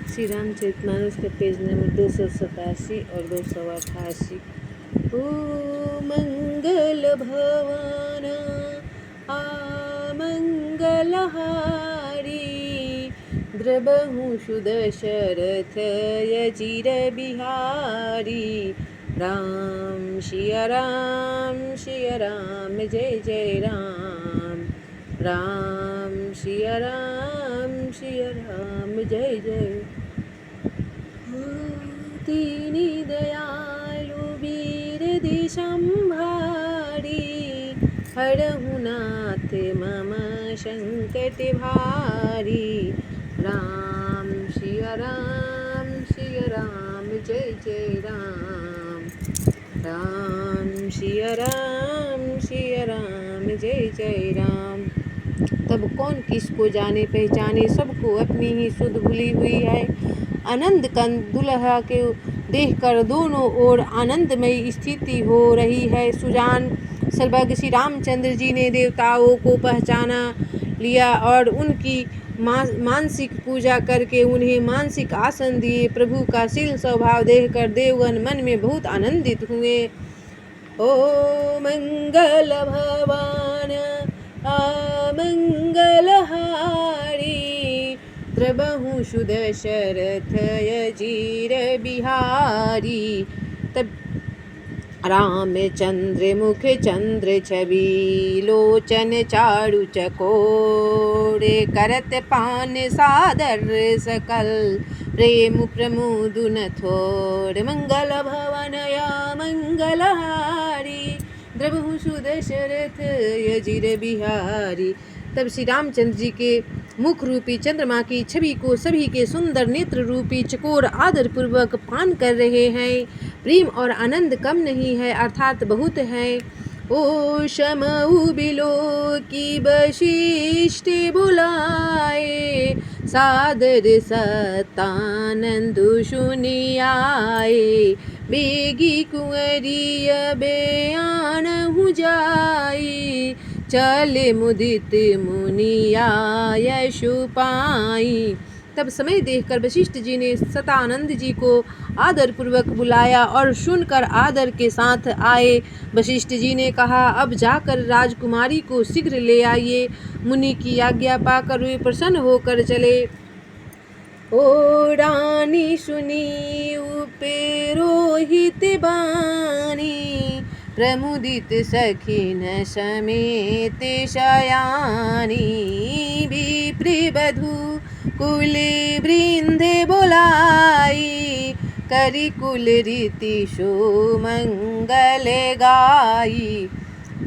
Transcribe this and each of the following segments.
श्री रामचरितमानस का page number 287 और 288। ओ मंगल भवन आमंगलहारी, द्रबहु सुदशरथ यचिर बिहारी। राम सिया राम जय जय राम। राम सिया राम जय जय। दीनी दयालु वीर दिशंभारी, हरहु नाथ मम संकट भारी। राम सिया राम जय जय राम। राम सिया राम जय जय राम। तब कौन किसको जाने पहचाने, सबको अपनी ही सुध भूली हुई है। आनंद कंद दुल्हा के देखकर दोनों ओर आनंदमयी स्थिति हो रही है। सुजान सर्वज्ञ श्री रामचंद्र जी ने देवताओं को पहचाना लिया और उनकी मानसिक पूजा करके उन्हें मानसिक आसन दिए। प्रभु का शील स्वभाव देखकर देवगण मन में बहुत आनंदित हुए। ओ मंगल भवन आमंगलहारी, द्रबहु सुदशरथ यचिर बिहारी। तब रामचंद्र मुख चंद्र छवि, लोचन चारु चकोरे, करत पान सादर सकल, प्रेम प्रमुद न थोर। मंगल भवन मंगलहारी, द्रबहु सुदशरथ यचिर बिहारी। तब श्री रामचंद्र जी के मुख रूपी चंद्रमा की छवि को सभी के सुंदर नेत्र रूपी चकोर आदर पूर्वक पान कर रहे हैं। प्रेम और आनंद कम नहीं है, अर्थात बहुत है। ओ शमऊ बिलो की वशिष्ठ बुलाए, सादर सतानंद सुनियाए। बेगी कुंवरी बयान हो जाई, चले मुदित मुनिया यशु पाई। तब समय देखकर वशिष्ठ जी ने सतानंद जी को आदर पूर्वक बुलाया और सुनकर आदर के साथ आए। वशिष्ठ जी ने कहा, अब जाकर राजकुमारी को शीघ्र ले आइए। मुनि की आज्ञा पाकर वे प्रसन्न होकर चले। ओ रानी सुनी उपरोहित बानी, प्रमुदित सखिन समेत शयानी। विप्रवधू कुल वृंद बोलाई, करी कुल रीति सुमंगल गाई।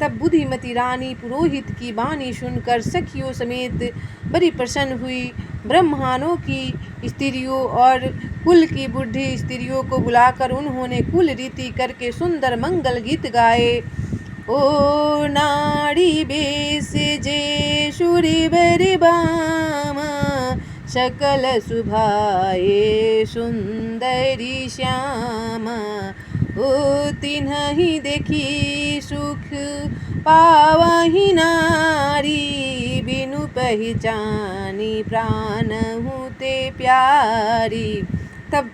तब बुद्धिमती रानी पुरोहित की वाणी सुनकर सखियों समेत बड़ी प्रसन्न हुई। ब्राह्मणों की स्त्रियों और कुल की बुढ़ी स्त्रियों को बुलाकर उन्होंने कुल रीति करके सुंदर मंगल गीत गाए। ओ नारी बेस जे सुरवर बामा, सकल सुभाए सुंदरी श्यामा। ओ तिन्हि देखी सुख पावहि नारी, बिनु पहचानी प्राण हुते प्यारी। तब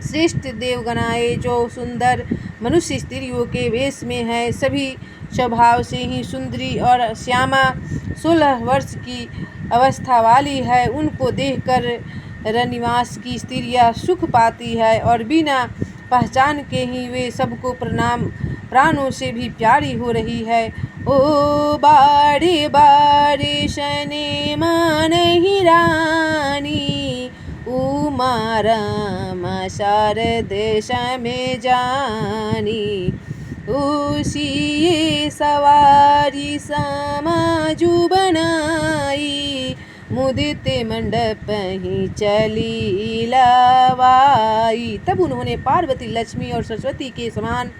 श्रेष्ठ देवगण आए जो सुंदर मनुष्य स्त्रियों के वेश में है। सभी स्वभाव से ही सुंदरी और श्यामा 16 वर्ष की अवस्था वाली है। उनको देखकर रनिवास की स्त्रियां सुख पाती है और बिना पहचान के ही वे सबको प्राणों से भी प्यारी हो रही है। ओ बारे बारे शने मानहि रानी, उमा रमा शारद में जानी। उसी सवारी समाजु बनाई, मुदित मंडप ही चली लवाई। तब उन्होंने पार्वती लक्ष्मी और सरस्वती के समान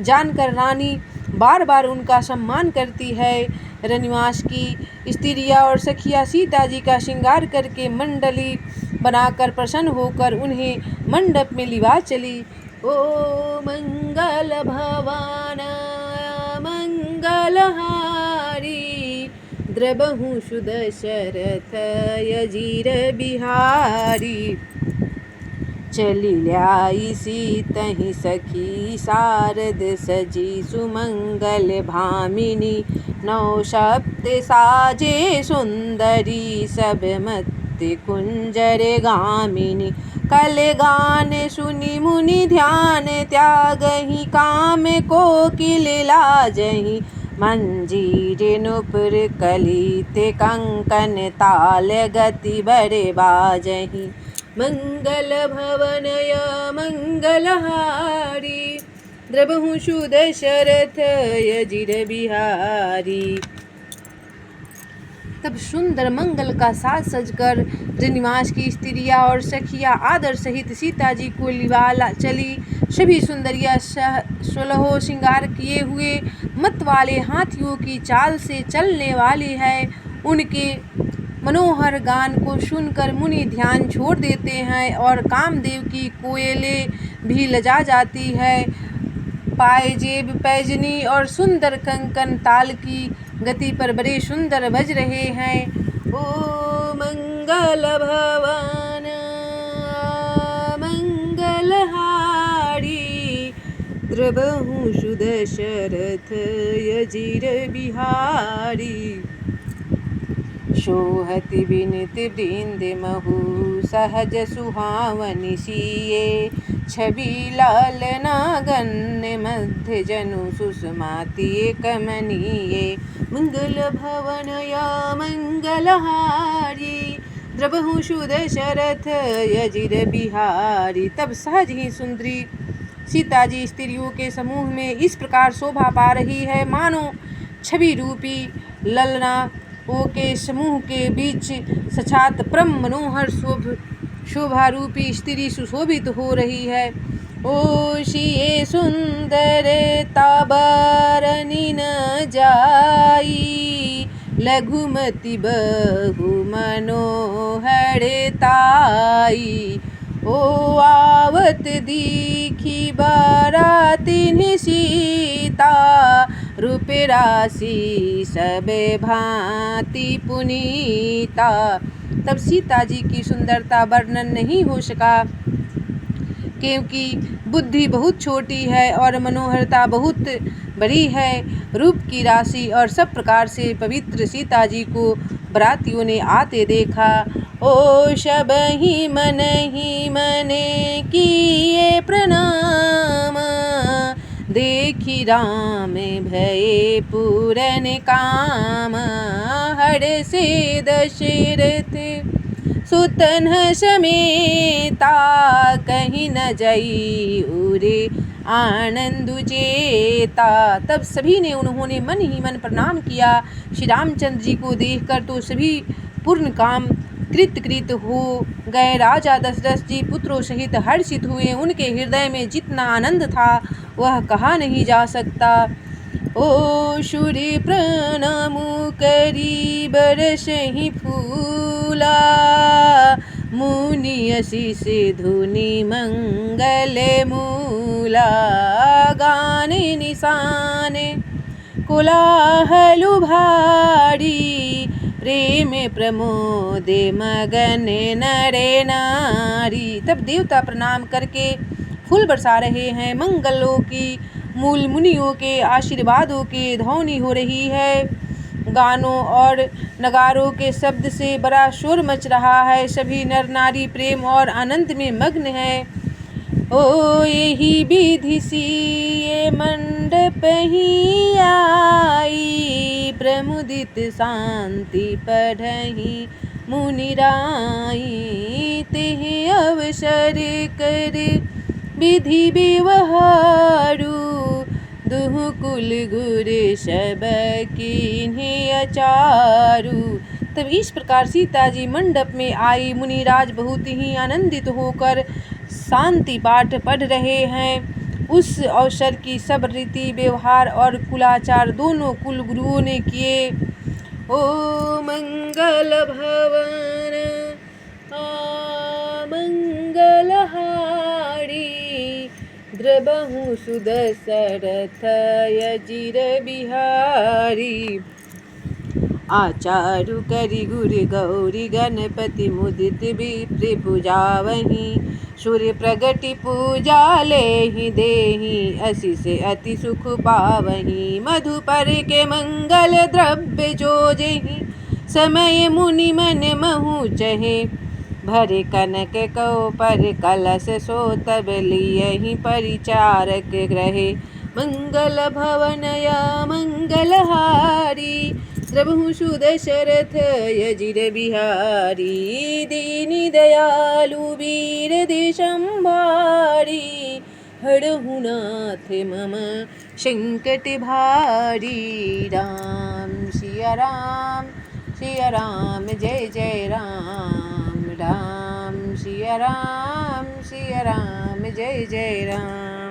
जानकर रानी बार बार उनका सम्मान करती है। रनिवास की स्त्रियाँ और सखियाँ सीता जी का श्रृंगार करके मंडली बनाकर प्रसन्न होकर उन्हें मंडप में लिवा चली। ओ मंगल भवन मंगलहारी, द्रबहु सुदशरथ यचिर बिहारी। चली ल्याई सीतहि सखी शारद सजी सुमंगल भामिनी। नौ सप्त साजे सुंदरी सब मत कुंजर गामिनी। कल गान सुनि मुनि ध्यान त्यागहि काम कोकिल लाजहि। मंजीर नुपुर कलित कंकन ताल गति बर बाजहि। मंगल भवनय मंगलहारी द्रबहु सुदशरथ अजिर बिहारी। तब सुंदर मंगल का साज सजकर निवास की स्त्रियाँ और सखियाँ आदर सहित सीता जी को लिवा चली। सभी सुंदरियाँ सोलहों श्रृंगार किए हुए मत वाले हाथियों की चाल से चलने वाली है। उनके मनोहर गान को सुनकर मुनि ध्यान छोड़ देते हैं और कामदेव की कोयलें भी लजा जाती है। पायजेब पैजनी और सुंदर कंकन ताल की गति पर बड़े सुंदर बज रहे हैं। ओ मंगल भवन मंगलहारी द्रबहु सुदशरथ अजिर बिहारी। सोहति विनित वृंद महु सहज सुहावनि सिए। छवि लाल नागन्य मध्य जनु सुषमाति कमनीये। मंगल भवनया मंगलहारी द्रबहु सुदशरथ अजिर बिहारी। तब सहज ही सुंदरी सीता जी स्त्रियों के समूह में इस प्रकार शोभा पा रही है मानो छवि रूपी ललना के समूह के बीच साक्षात परम मनोहर शोभा रूपी स्त्री सुशोभित हो रही है। ओ शिये सुंदर ताबरनी न जाई लघुमति बहु मनोहर ताई। ओ आवत दीखी बारातिन सीता रूप राशि सब भांति पुनीता। तब सीता जी की सुंदरता वर्णन नहीं हो सका क्योंकि बुद्धि बहुत छोटी है और मनोहरता बहुत बड़ी है। रूप की राशि और सब प्रकार से पवित्र सीता जी को बरातियों ने आते देखा। ओ शबहि मने किए प्रणाम देखी राम भये पूरन काम। हर से दशरथ सुतन समेता कहीं न जई उरे आनंद चेता। तब सभी ने उन्होंने मन ही मन प्रणाम किया। श्री रामचंद्र जी को देखकर तो सभी पूर्ण काम कृत हो गए। राजा दशरथ जी पुत्रों सहित हर्षित हुए। उनके हृदय में जितना आनंद था वह कहा नहीं जा सकता। ओ सूर्य प्रणाम करी बरसहि फूला मुनि आशीष धुनि मंगल मूला। गाने निशाने कोलाहल भारी प्रेम प्रमोद मगन नरे नारी। तब देवता प्रणाम करके फूल बरसा रहे हैं। मंगलों की मूल मुनियों के आशीर्वादों की ध्वनि हो रही है। गानों और नगारों के शब्द से बड़ा शोर मच रहा है। सभी नर नारी प्रेम और आनंद में मग्न है। ओ यही विधि सिए मंडप ही आई प्रमुदित शांति पढ़हि मुनिराई। तेहि अवसर कर विधि व्यवहारु दुहु कुल गुर सब कीन्हे अचारु। तब इस प्रकार सीता जी मंडप में आई। मुनिराज बहुत ही आनंदित होकर शांति पाठ पढ़ रहे हैं। उस अवसर की सब रीति व्यवहार और कुलाचार दोनों कुल गुरुओं ने किए। ओ मंगल भवन मंगलहारी द्रबहु सुदशरथ अजिर बिहारी। आचारु करि गुर गौरी गणपति मुदित विप्र पूजावहि सूर्य प्रगति पूजा लेहि देहि असी से अति सुख पावही मधु पर के मंगल द्रव्य जो जेहि समय मुनि मन महु चहे भरे कनक कौ पर कलश सो तब लियहि परिचारक ग्रहे मंगल भवनया मंगलहारी द्रवहु सुदशरथ यजिर बिहारी दीनि दयालु वीर दिशंभारी हरहु नाथ मम संकट भारी राम सिया राम जय जय राम राम सिया राम जय जय राम।